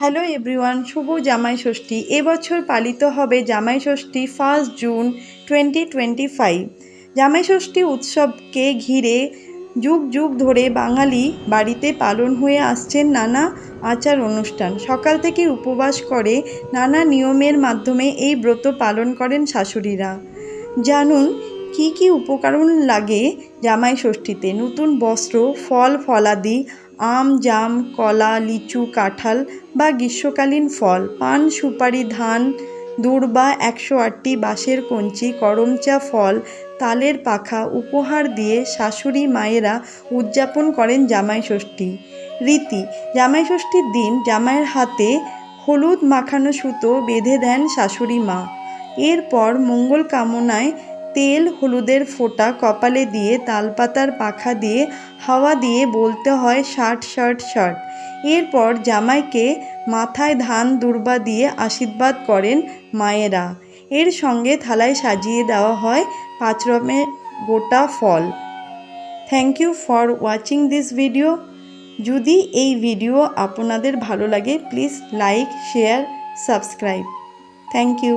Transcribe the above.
Hello everyone, শুভ জামাই ষষ্ঠী। এবছর পালিত হবে জামাই ষষ্ঠী 1 জুন 2025। জামাই ষষ্ঠী উৎসবকে ঘিরে যুগ যুগ ধরে বাঙালি বাড়িতে পালন হয়ে আসছেন নানা আচার অনুষ্ঠান। সকাল থেকে উপবাস করে নানা নিয়মের মাধ্যমে এই ব্রত পালন করেন শাশুড়িরা। জানুন কি কি উপকরণ লাগে জামাই ষষ্ঠীতে। নতুন বস্ত্র, ফল ফলাদি, আম, জাম, কলা, লিচু, কাঁঠাল বা গ্রীষ্মকালীন ফল, পান, সুপারি, ধান, দূর্বা, 108টি বাঁশের কঞ্চি, করমচা ফল, তালের পাখা উপহার দিয়ে শাশুড়ি মায়েরা উদযাপন করেন জামাই ষষ্ঠী। রীতি: জামাই ষষ্ঠীর দিন জামাইয়ের হাতে হলুদ মাখানো সুতো বেঁধে দেন শাশুড়ি মা। এরপর মঙ্গল কামনায় তেল হলুদের ফোঁটা কপালে দিয়ে তালপাতার পাখা দিয়ে হাওয়া দিয়ে বলতে হয় ষাট ষাট ষাট। এরপর জামাইকে মাথায় ধান দূর্বা দিয়ে আশীর্বাদ করেন মায়েরা। এর সঙ্গে থালায় সাজিয়ে দেওয়া হয় 5 রকমের গোটা ফল। Thank you for watching this video. যদি এই ভিডিও আপনাদের ভালো লাগে please like, share, subscribe. Thank you.